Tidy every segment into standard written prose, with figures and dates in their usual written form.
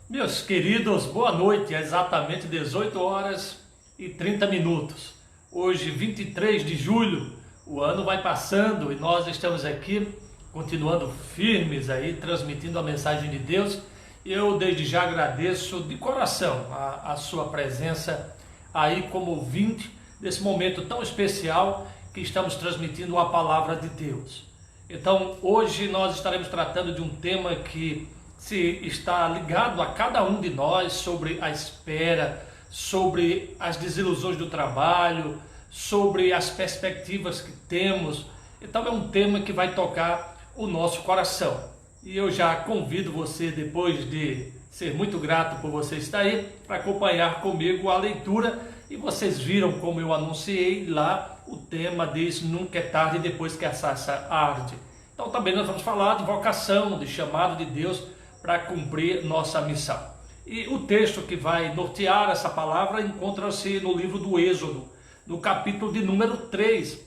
Meus queridos, boa noite, é exatamente 18 horas e 30 minutos. Hoje, 23 de julho, o ano vai passando e nós estamos aqui continuando firmes aí, transmitindo a mensagem de Deus. Eu desde já agradeço de coração a sua presença aí como ouvinte desse momento tão especial que estamos transmitindo a palavra de Deus. Então, hoje nós estaremos tratando de um tema que se está ligado a cada um de nós, sobre a espera, sobre as desilusões do trabalho, sobre as perspectivas que temos. Então é um tema que vai tocar o nosso coração. E eu já convido você, depois de ser muito grato por você estar aí, para acompanhar comigo a leitura. E vocês viram como eu anunciei lá, o tema diz: nunca é tarde depois que a sarça arde. Então também nós vamos falar de vocação, de chamado de Deus para cumprir nossa missão. E o texto que vai nortear essa palavra encontra-se no livro do Êxodo, no capítulo de número 3.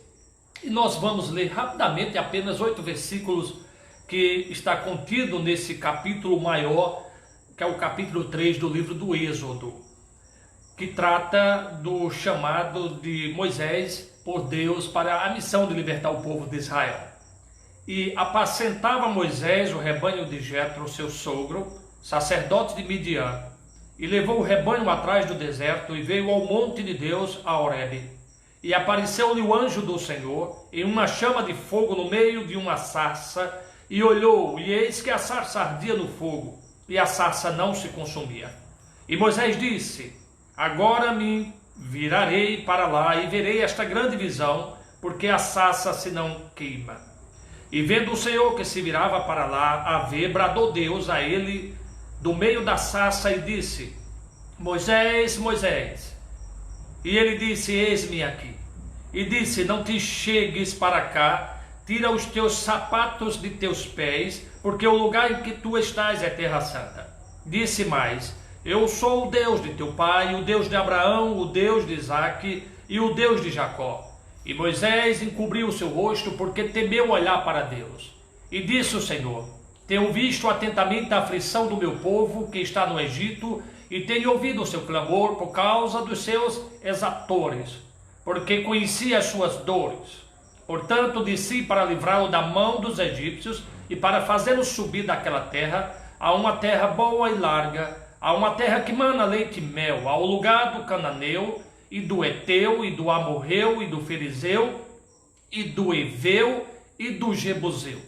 E nós vamos ler rapidamente apenas 8 versículos que está contido nesse capítulo maior, que é o capítulo 3 do livro do Êxodo, que trata do chamado de Moisés por Deus para a missão de libertar o povo de Israel. E apacentava Moisés o rebanho de Jetro, seu sogro, sacerdote de Midian, e levou o rebanho atrás do deserto e veio ao monte de Deus, a Horebe. E apareceu-lhe o anjo do Senhor em uma chama de fogo no meio de uma sarça, e olhou, e eis que a sarça ardia no fogo, e a sarça não se consumia. E Moisés disse: agora me virarei para lá e verei esta grande visão, porque a sarça se não queima. E vendo o Senhor que se virava para lá a ver, bradou Deus a ele do meio da sarça e disse: Moisés, Moisés. E ele disse: eis-me aqui. E disse: não te chegues para cá, tira os teus sapatos de teus pés, porque o lugar em que tu estás é terra santa. Disse mais: eu sou o Deus de teu pai, o Deus de Abraão, o Deus de Isaque e o Deus de Jacó. E Moisés encobriu o seu rosto, porque temeu olhar para Deus. E disse o Senhor: tenho visto atentamente a aflição do meu povo que está no Egito, e tenho ouvido o seu clamor por causa dos seus exatores, porque conheci as suas dores. Portanto, desci para livrá-lo da mão dos egípcios, e para fazê-lo subir daquela terra, a uma terra boa e larga, a uma terra que mana leite e mel, ao lugar do cananeu, e do Eteu, e do Amorreu, e do Ferizeu, e do Eveu, e do Jebuseu.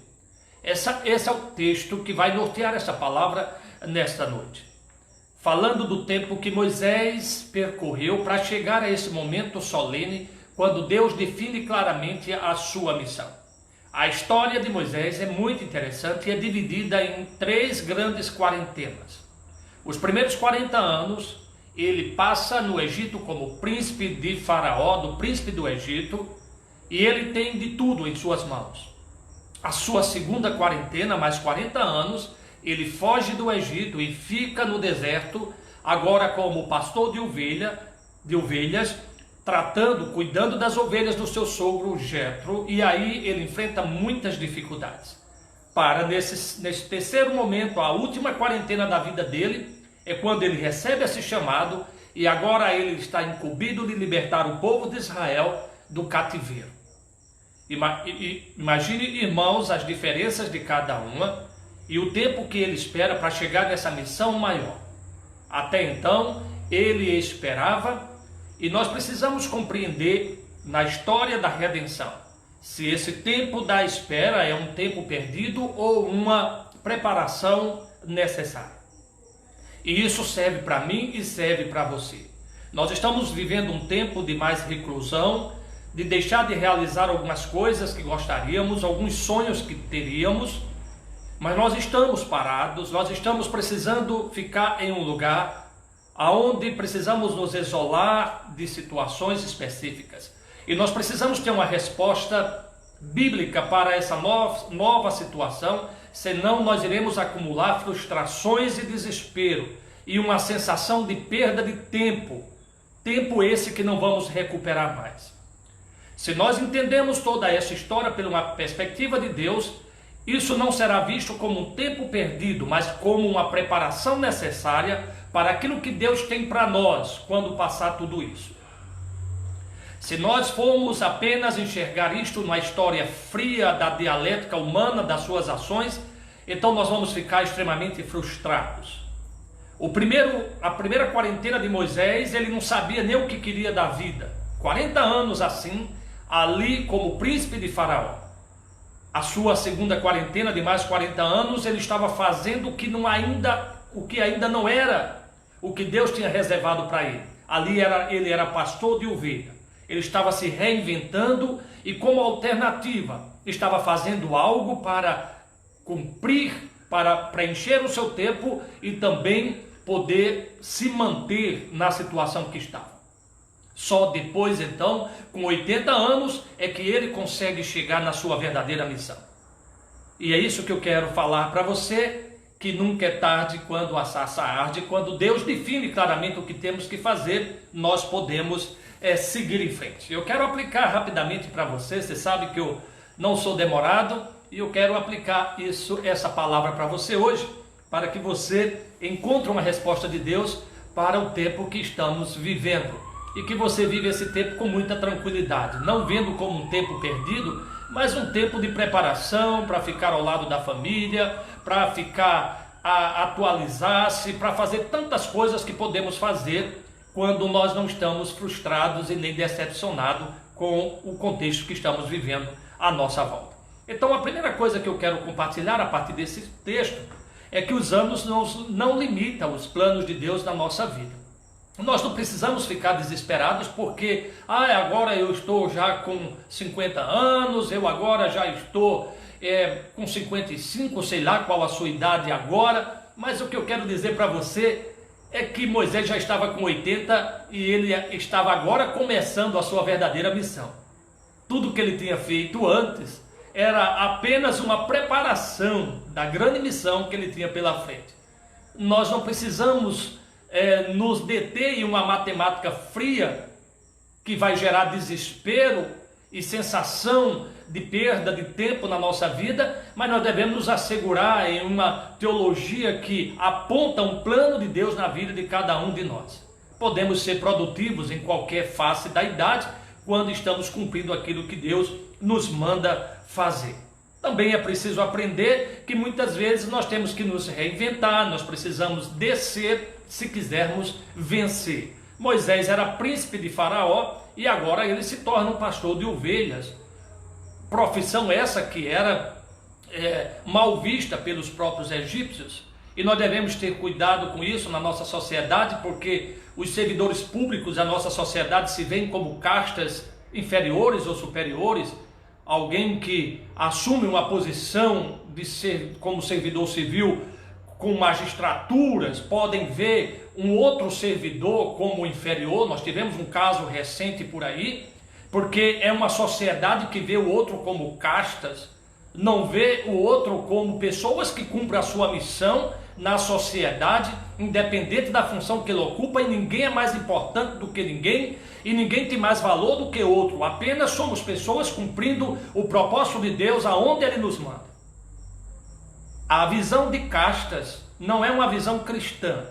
Esse é o texto que vai nortear essa palavra nesta noite. Falando do tempo que Moisés percorreu para chegar a esse momento solene, quando Deus define claramente a sua missão. A história de Moisés é muito interessante e é dividida em 3 grandes quarentenas. Os primeiros 40 anos, ele passa no Egito como príncipe de Faraó, do príncipe do Egito, e ele tem de tudo em suas mãos. A sua segunda quarentena, mais 40 anos, ele foge do Egito e fica no deserto, agora como pastor de ovelhas, cuidando das ovelhas do seu sogro Jetro, e aí ele enfrenta muitas dificuldades. Nesse terceiro momento, a última quarentena da vida dele, é quando ele recebe esse chamado, e agora ele está incumbido de libertar o povo de Israel do cativeiro. Imagine, irmãos, as diferenças de cada uma e o tempo que ele espera para chegar nessa missão maior. Até então, ele esperava, e nós precisamos compreender na história da redenção se esse tempo da espera é um tempo perdido ou uma preparação necessária. E isso serve para mim e serve para você. Nós estamos vivendo um tempo de mais reclusão, de deixar de realizar algumas coisas que gostaríamos, alguns sonhos que teríamos, mas nós estamos parados, nós estamos precisando ficar em um lugar onde precisamos nos isolar de situações específicas. E nós precisamos ter uma resposta bíblica para essa nova situação, senão nós iremos acumular frustrações e desespero e uma sensação de perda de tempo esse que não vamos recuperar mais. Se nós entendemos toda essa história pela uma perspectiva de Deus, Isso não será visto como um tempo perdido, mas como uma preparação necessária para aquilo que Deus tem para nós quando passar tudo isso. Se nós formos apenas enxergar isto na história fria da dialética humana, das suas ações, então nós vamos ficar extremamente frustrados. A primeira quarentena de Moisés, ele não sabia nem o que queria da vida. 40 anos assim, ali como príncipe de Faraó. A sua segunda quarentena de mais 40 anos, ele estava fazendo o que ainda não era o que Deus tinha reservado para ele. Ali ele era pastor de ovelha. Ele estava se reinventando e, como alternativa, estava fazendo algo para cumprir, para preencher o seu tempo e também poder se manter na situação que estava. Só depois, então, com 80 anos, é que ele consegue chegar na sua verdadeira missão. E é isso que eu quero falar para você, que nunca é tarde quando a sarça arde. Quando Deus define claramente o que temos que fazer, nós podemos seguir em frente. Eu quero aplicar rapidamente para você. Você sabe que eu não sou demorado e eu quero aplicar essa palavra para você hoje, para que você encontre uma resposta de Deus para o tempo que estamos vivendo e que você vive esse tempo com muita tranquilidade, não vendo como um tempo perdido, mas um tempo de preparação para ficar ao lado da família, para ficar atualizar-se, para fazer tantas coisas que podemos fazer quando nós não estamos frustrados e nem decepcionados com o contexto que estamos vivendo à nossa volta. Então, a primeira coisa que eu quero compartilhar a partir desse texto é que os anos não limitam os planos de Deus na nossa vida. Nós não precisamos ficar desesperados porque agora eu estou já com 50 anos, eu agora já estou com 55, sei lá qual a sua idade agora, mas o que eu quero dizer para você é que Moisés já estava com 80 e ele estava agora começando a sua verdadeira missão. Tudo que ele tinha feito antes era apenas uma preparação da grande missão que ele tinha pela frente. Nós não precisamos nos deter em uma matemática fria que vai gerar desespero e sensação de perda de tempo na nossa vida, mas nós devemos nos assegurar em uma teologia que aponta um plano de Deus na vida de cada um de nós. Podemos ser produtivos em qualquer fase da idade quando estamos cumprindo aquilo que Deus nos manda fazer. Também é preciso aprender que muitas vezes nós temos que nos reinventar, nós precisamos descer se quisermos vencer. Moisés era príncipe de Faraó e agora ele se torna um pastor de ovelhas. Profissão essa que era mal vista pelos próprios egípcios. E nós devemos ter cuidado com isso na nossa sociedade, porque os servidores públicos da nossa sociedade se veem como castas inferiores ou superiores. Alguém que assume uma posição como servidor civil com magistraturas podem ver um outro servidor como inferior. Nós tivemos um caso recente por aí, porque é uma sociedade que vê o outro como castas, não vê o outro como pessoas que cumprem a sua missão na sociedade, independente da função que ele ocupa, e ninguém é mais importante do que ninguém, e ninguém tem mais valor do que outro. Apenas somos pessoas cumprindo o propósito de Deus aonde Ele nos manda. A visão de castas não é uma visão cristã.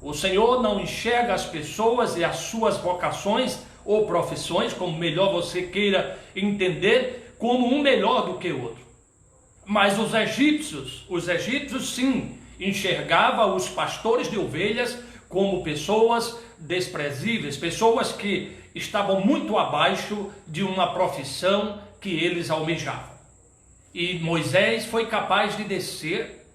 O Senhor não enxerga as pessoas e as suas vocações ou profissões, como melhor você queira entender, como um melhor do que o outro. Mas os egípcios sim, enxergavam os pastores de ovelhas como pessoas desprezíveis, pessoas que estavam muito abaixo de uma profissão que eles almejavam. E Moisés foi capaz de descer,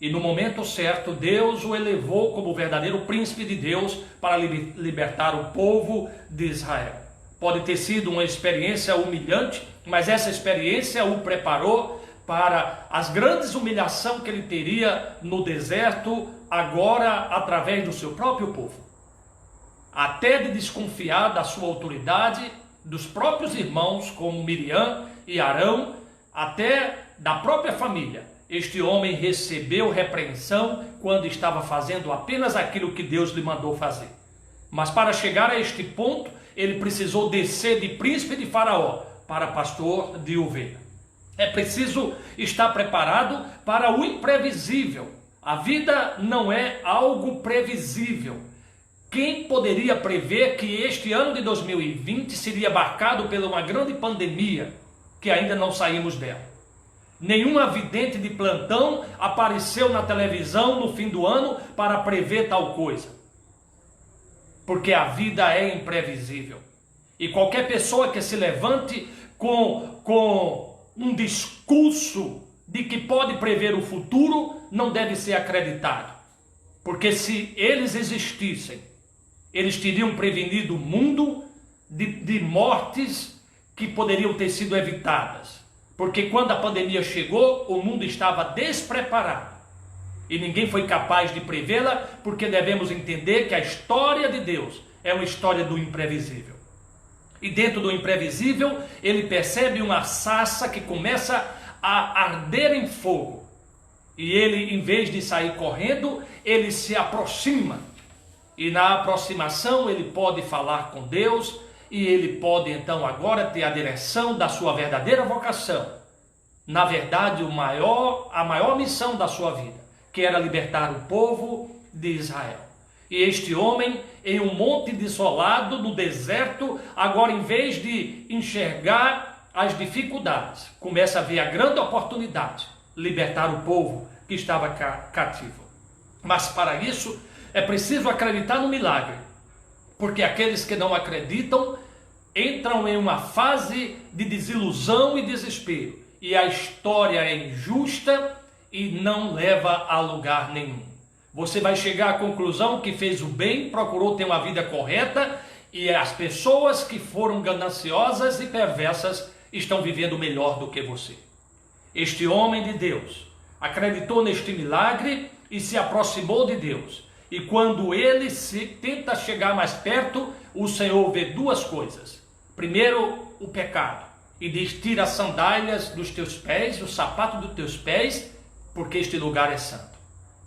e no momento certo Deus o elevou como o verdadeiro príncipe de Deus para libertar o povo de Israel. Pode ter sido uma experiência humilhante, mas essa experiência o preparou para as grandes humilhações que ele teria no deserto, agora através do seu próprio povo. Até de desconfiar da sua autoridade, dos próprios irmãos como Miriam e Arão, até da própria família. Este homem recebeu repreensão quando estava fazendo apenas aquilo que Deus lhe mandou fazer. Mas para chegar a este ponto, ele precisou descer de príncipe de Faraó para pastor de ovelha. É preciso estar preparado para o imprevisível. A vida não é algo previsível. Quem poderia prever que este ano de 2020 seria marcado por uma grande pandemia que ainda não saímos dela? Nenhum vidente de plantão apareceu na televisão no fim do ano para prever tal coisa. Porque a vida é imprevisível. E qualquer pessoa que se levante com um discurso de que pode prever o futuro não deve ser acreditado. Porque se eles existissem, eles teriam prevenido o mundo de mortes que poderiam ter sido evitadas. Porque quando a pandemia chegou, o mundo estava despreparado. E ninguém foi capaz de prevê-la, porque devemos entender que a história de Deus é uma história do imprevisível. E dentro do imprevisível, ele percebe uma sarça que começa a arder em fogo. E ele, em vez de sair correndo, ele se aproxima. E na aproximação ele pode falar com Deus, e ele pode então agora ter a direção da sua verdadeira vocação. Na verdade, a maior missão da sua vida, que era libertar o povo de Israel. E este homem, em um monte desolado, no deserto, agora em vez de enxergar as dificuldades, começa a ver a grande oportunidade, libertar o povo que estava cativo. Mas para isso, é preciso acreditar no milagre, porque aqueles que não acreditam entram em uma fase de desilusão e desespero, e a história é injusta e não leva a lugar nenhum. Você vai chegar à conclusão que fez o bem, procurou ter uma vida correta, e as pessoas que foram gananciosas e perversas estão vivendo melhor do que você. Este homem de Deus acreditou neste milagre e se aproximou de Deus. E quando ele tenta chegar mais perto, o Senhor vê duas coisas. Primeiro, o pecado. E diz: tira as sandálias dos teus pés, o sapato dos teus pés, porque este lugar é santo.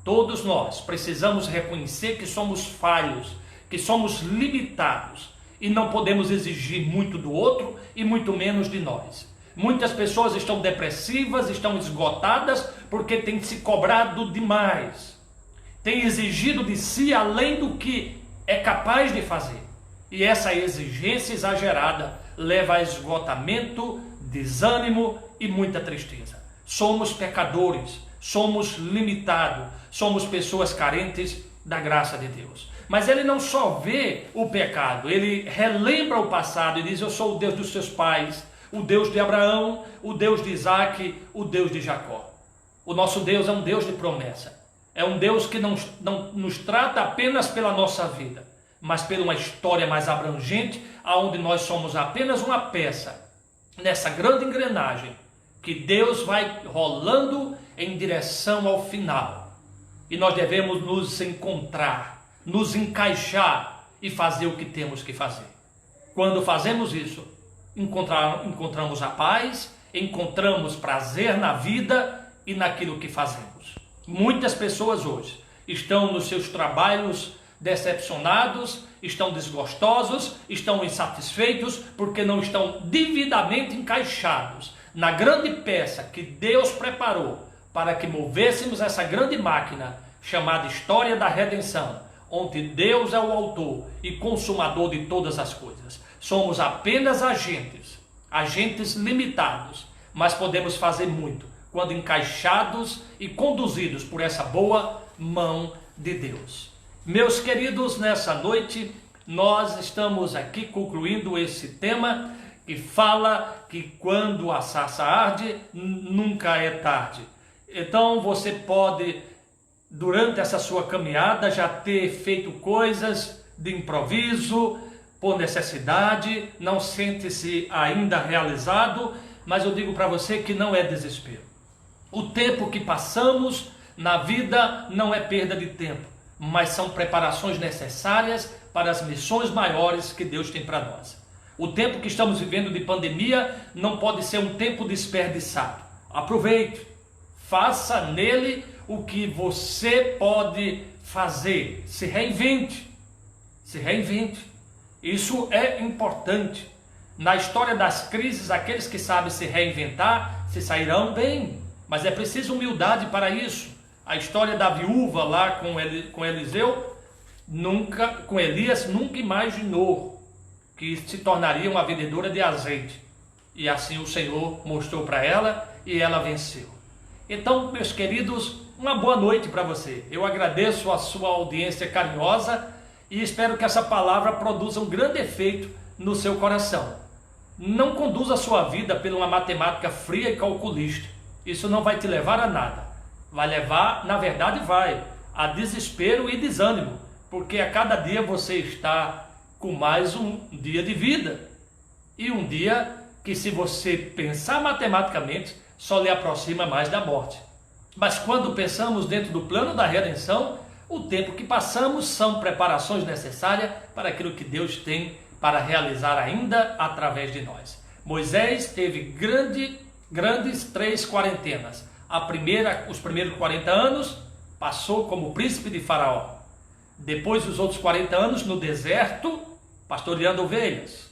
Todos nós precisamos reconhecer que somos falhos, que somos limitados e não podemos exigir muito do outro e muito menos de nós. Muitas pessoas estão depressivas, estão esgotadas porque têm se cobrado demais, têm exigido de si além do que é capaz de fazer. E essa exigência exagerada leva a esgotamento, desânimo e muita tristeza. Somos pecadores, somos limitados, somos pessoas carentes da graça de Deus. Mas ele não só vê o pecado, ele relembra o passado e diz: eu sou o Deus dos seus pais, o Deus de Abraão, o Deus de Isaac, o Deus de Jacó. O nosso Deus é um Deus de promessa. É um Deus que não nos trata apenas pela nossa vida, mas pela uma história mais abrangente, onde nós somos apenas uma peça nessa grande engrenagem que Deus vai rolando em direção ao final. E nós devemos nos encontrar, nos encaixar e fazer o que temos que fazer. Quando fazemos isso, encontramos a paz, encontramos prazer na vida e naquilo que fazemos. Muitas pessoas hoje estão nos seus trabalhos decepcionados, estão desgostosos, estão insatisfeitos porque não estão devidamente encaixados na grande peça que Deus preparou para que movêssemos essa grande máquina chamada história da redenção, onde Deus é o autor e consumador de todas as coisas. Somos apenas agentes limitados, mas podemos fazer muito quando encaixados e conduzidos por essa boa mão de Deus. Meus queridos, nessa noite nós estamos aqui concluindo esse tema que fala que quando a sarça arde, nunca é tarde. Então você pode, durante essa sua caminhada, já ter feito coisas de improviso, por necessidade, não sente-se ainda realizado, mas eu digo para você que não é desespero. O tempo que passamos na vida não é perda de tempo, mas são preparações necessárias para as missões maiores que Deus tem para nós. O tempo que estamos vivendo de pandemia não pode ser um tempo desperdiçado. Aproveite, faça nele o que você pode fazer, se reinvente. Isso é importante. Na história das crises, aqueles que sabem se reinventar se sairão bem, mas é preciso humildade para isso. A história da viúva lá com Eliseu, com Elias, nunca imaginou que se tornaria uma vendedora de azeite. E assim o Senhor mostrou para ela e ela venceu. Então, meus queridos, uma boa noite para você. Eu agradeço a sua audiência carinhosa e espero que essa palavra produza um grande efeito no seu coração. Não conduza a sua vida por uma matemática fria e calculista. Isso não vai te levar a nada. Vai levar, na verdade vai, a desespero e desânimo, porque a cada dia você está com mais um dia de vida. E um dia que, se você pensar matematicamente, só lhe aproxima mais da morte. Mas quando pensamos dentro do plano da redenção, o tempo que passamos são preparações necessárias para aquilo que Deus tem para realizar ainda através de nós. Moisés teve grandes 3 quarentenas. Os primeiros 40 anos passou como príncipe de Faraó. Depois os outros 40 anos no deserto, pastoreando ovelhas.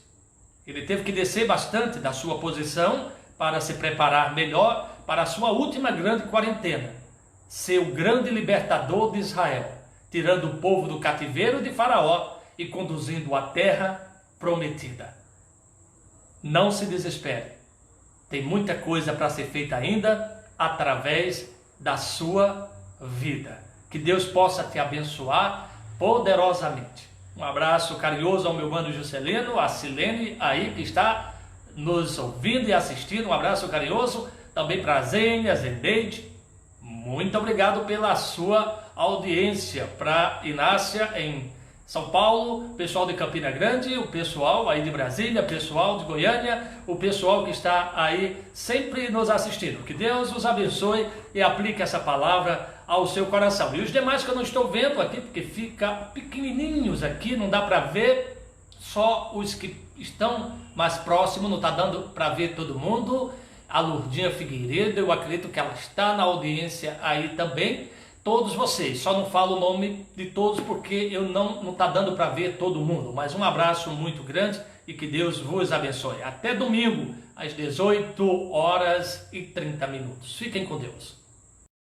Ele teve que descer bastante da sua posição para se preparar melhor para a sua última grande quarentena. Ser o grande libertador de Israel, tirando o povo do cativeiro de Faraó e conduzindo à terra prometida. Não se desespere. Tem muita coisa para ser feita ainda através da sua vida. Que Deus possa te abençoar poderosamente. Um abraço carinhoso ao meu mano Juscelino, a Silene aí que está nos ouvindo e assistindo. Um abraço carinhoso também para a Zênia, Zendeide. Muito obrigado pela sua audiência. Para Inácia em São Paulo, pessoal de Campina Grande, o pessoal aí de Brasília, pessoal de Goiânia, o pessoal que está aí sempre nos assistindo. Que Deus os abençoe e aplique essa palavra ao seu coração. E os demais que eu não estou vendo aqui, porque fica pequenininhos aqui, não dá para ver, só os que estão mais próximos, não está dando para ver todo mundo. A Lourdinha Figueiredo, eu acredito que ela está na audiência aí também. Todos vocês, só não falo o nome de todos porque eu não está dando para ver todo mundo. Mas um abraço muito grande e que Deus vos abençoe. Até domingo, às 18h30. Fiquem com Deus.